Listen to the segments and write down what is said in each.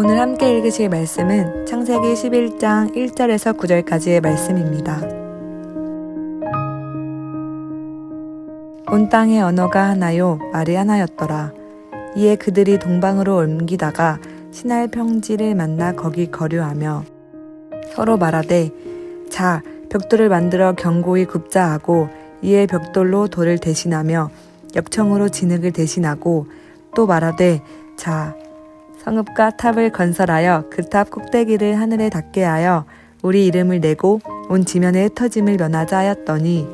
오늘 함께 읽으실 말씀은 창세기 11장 1절에서 9절까지의 말씀입니다. 온 땅의 언어가 하나요 말이 하나였더라. 이에 그들이 동방으로 옮기다가 시날 평지를 만나 거기 거류하며 서로 말하되 자 벽돌을 만들어 견고히 굽자 하고 이에 벽돌로 돌을 대신하며 역청으로 진흙을 대신하고 또 말하되 자 성읍과 탑을 건설하여 그 탑 꼭대기를 하늘에 닿게 하여 우리 이름을 내고 온 지면에 흩어짐을 면하자 하였더니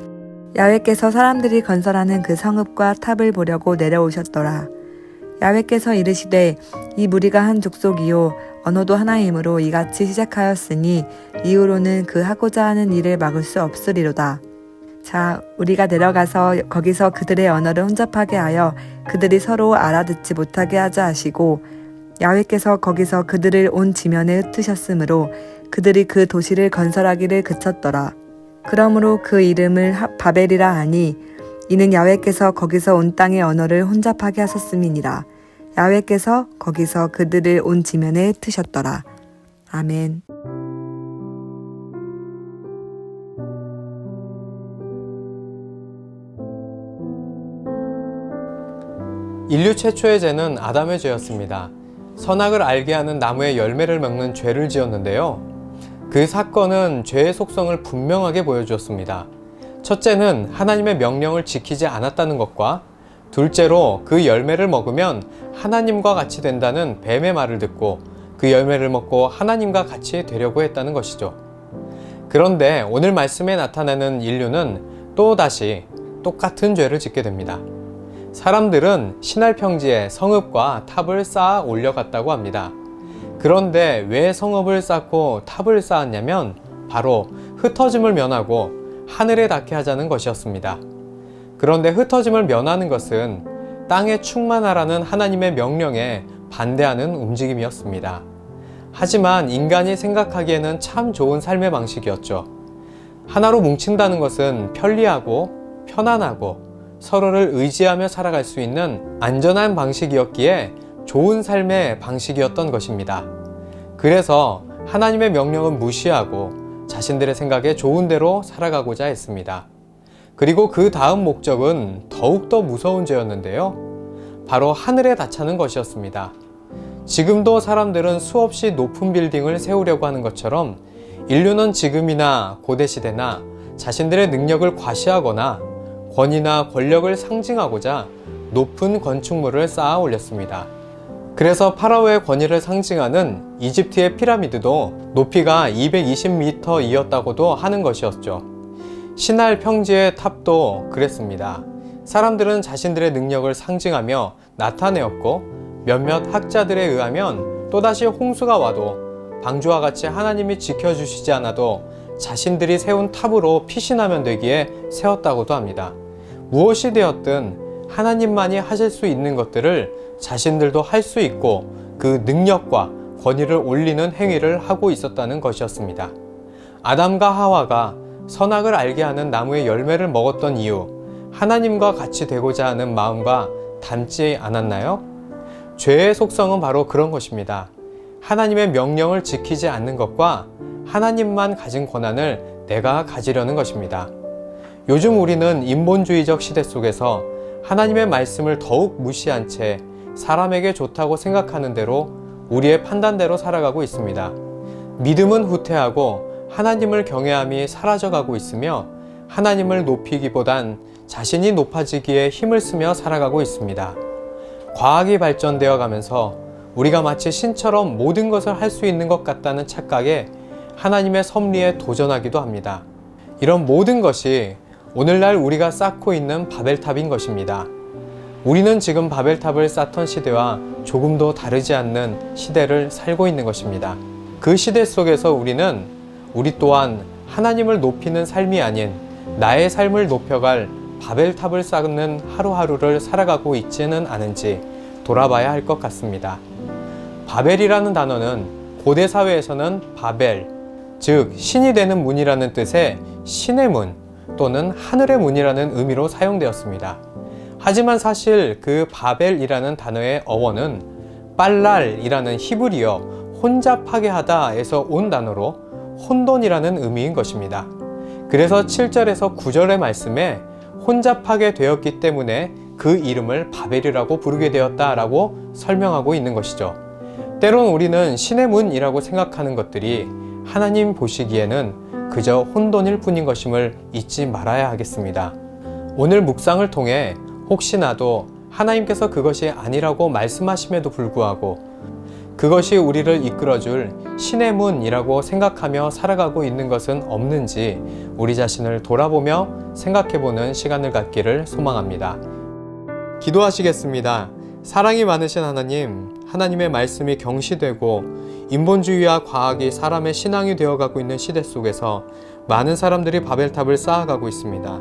야훼께서 사람들이 건설하는 그 성읍과 탑을 보려고 내려오셨더라. 야훼께서 이르시되 이 무리가 한 족속이요 언어도 하나이므로 이같이 시작하였으니 이후로는 그 하고자 하는 일을 막을 수 없으리로다. 자 우리가 내려가서 거기서 그들의 언어를 혼잡하게 하여 그들이 서로 알아듣지 못하게 하자 하시고 야훼께서 거기서 그들을 온 지면에 흩으셨으므로 그들이 그 도시를 건설하기를 그쳤더라. 그러므로 그 이름을 바벨이라 하니 이는 야훼께서 거기서 온 땅의 언어를 혼잡하게 하셨음이니라. 야훼께서 거기서 그들을 온 지면에 흩으셨더라. 아멘. 인류 최초의 죄는 아담의 죄였습니다. 선악을 알게 하는 나무의 열매를 먹는 죄를 지었는데요. 그 사건은 죄의 속성을 분명하게 보여주었습니다. 첫째는 하나님의 명령을 지키지 않았다는 것과 둘째로 그 열매를 먹으면 하나님과 같이 된다는 뱀의 말을 듣고 그 열매를 먹고 하나님과 같이 되려고 했다는 것이죠. 그런데 오늘 말씀에 나타나는 인류는 또다시 똑같은 죄를 짓게 됩니다. 사람들은 시날 평지에 성읍과 탑을 쌓아 올려갔다고 합니다. 그런데 왜 성읍을 쌓고 탑을 쌓았냐면 바로 흩어짐을 면하고 하늘에 닿게 하자는 것이었습니다. 그런데 흩어짐을 면하는 것은 땅에 충만하라는 하나님의 명령에 반대하는 움직임이었습니다. 하지만 인간이 생각하기에는 참 좋은 삶의 방식이었죠. 하나로 뭉친다는 것은 편리하고 편안하고 서로를 의지하며 살아갈 수 있는 안전한 방식이었기에 좋은 삶의 방식이었던 것입니다. 그래서 하나님의 명령은 무시하고 자신들의 생각에 좋은 대로 살아가고자 했습니다. 그리고 그 다음 목적은 더욱더 무서운 죄였는데요. 바로 하늘에 닿자는 것이었습니다. 지금도 사람들은 수없이 높은 빌딩을 세우려고 하는 것처럼 인류는 지금이나 고대시대나 자신들의 능력을 과시하거나 권위나 권력을 상징하고자 높은 건축물을 쌓아 올렸습니다. 그래서 파라오의 권위를 상징하는 이집트의 피라미드도 높이가 220m이었다고도 하는 것이었죠. 시날 평지의 탑도 그랬습니다. 사람들은 자신들의 능력을 상징하며 나타내었고 몇몇 학자들에 의하면 또다시 홍수가 와도 방주와 같이 하나님이 지켜주시지 않아도 자신들이 세운 탑으로 피신하면 되기에 세웠다고도 합니다. 무엇이 되었든 하나님만이 하실 수 있는 것들을 자신들도 할 수 있고 그 능력과 권위를 올리는 행위를 하고 있었다는 것이었습니다. 아담과 하와가 선악을 알게 하는 나무의 열매를 먹었던 이유, 하나님과 같이 되고자 하는 마음과 닮지 않았나요? 죄의 속성은 바로 그런 것입니다. 하나님의 명령을 지키지 않는 것과 하나님만 가진 권한을 내가 가지려는 것입니다. 요즘 우리는 인본주의적 시대 속에서 하나님의 말씀을 더욱 무시한 채 사람에게 좋다고 생각하는 대로 우리의 판단대로 살아가고 있습니다. 믿음은 후퇴하고 하나님을 경외함이 사라져가고 있으며 하나님을 높이기보단 자신이 높아지기에 힘을 쓰며 살아가고 있습니다. 과학이 발전되어 가면서 우리가 마치 신처럼 모든 것을 할 수 있는 것 같다는 착각에 하나님의 섭리에 도전하기도 합니다. 이런 모든 것이 오늘날 우리가 쌓고 있는 바벨탑인 것입니다. 우리는 지금 바벨탑을 쌓던 시대와 조금도 다르지 않는 시대를 살고 있는 것입니다. 그 시대 속에서 우리 또한 하나님을 높이는 삶이 아닌 나의 삶을 높여갈 바벨탑을 쌓는 하루하루를 살아가고 있지는 않은지 돌아봐야 할 것 같습니다. 바벨이라는 단어는 고대 사회에서는 바벨, 즉 신이 되는 문이라는 뜻의 신의 문 또는 하늘의 문이라는 의미로 사용되었습니다. 하지만 사실 그 바벨이라는 단어의 어원은 빨랄이라는 히브리어 혼잡하게 하다에서 온 단어로 혼돈이라는 의미인 것입니다. 그래서 7절에서 9절의 말씀에 혼잡하게 되었기 때문에 그 이름을 바벨이라고 부르게 되었다라고 설명하고 있는 것이죠. 때론 우리는 신의 문이라고 생각하는 것들이 하나님 보시기에는 그저 혼돈일 뿐인 것임을 잊지 말아야 하겠습니다. 오늘 묵상을 통해 혹시나도 하나님께서 그것이 아니라고 말씀하심에도 불구하고 그것이 우리를 이끌어줄 신의 문이라고 생각하며 살아가고 있는 것은 없는지 우리 자신을 돌아보며 생각해보는 시간을 갖기를 소망합니다. 기도하시겠습니다. 사랑이 많으신 하나님, 하나님의 말씀이 경시되고 인본주의와 과학이 사람의 신앙이 되어가고 있는 시대 속에서 많은 사람들이 바벨탑을 쌓아가고 있습니다.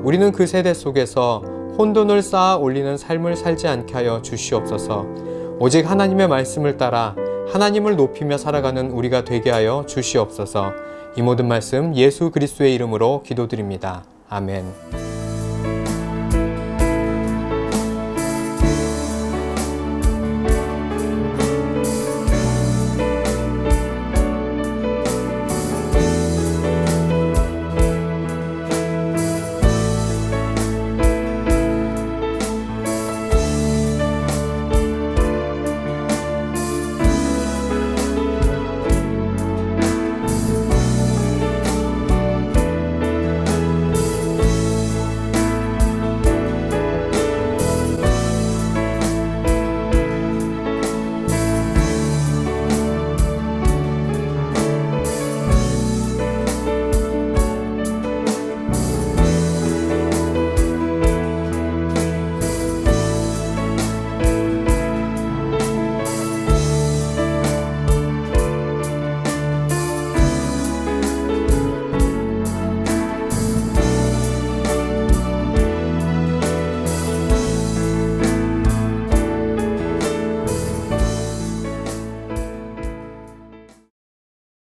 우리는 그 세대 속에서 혼돈을 쌓아 올리는 삶을 살지 않게 하여 주시옵소서. 오직 하나님의 말씀을 따라 하나님을 높이며 살아가는 우리가 되게 하여 주시옵소서. 이 모든 말씀 예수 그리스도의 이름으로 기도드립니다. 아멘.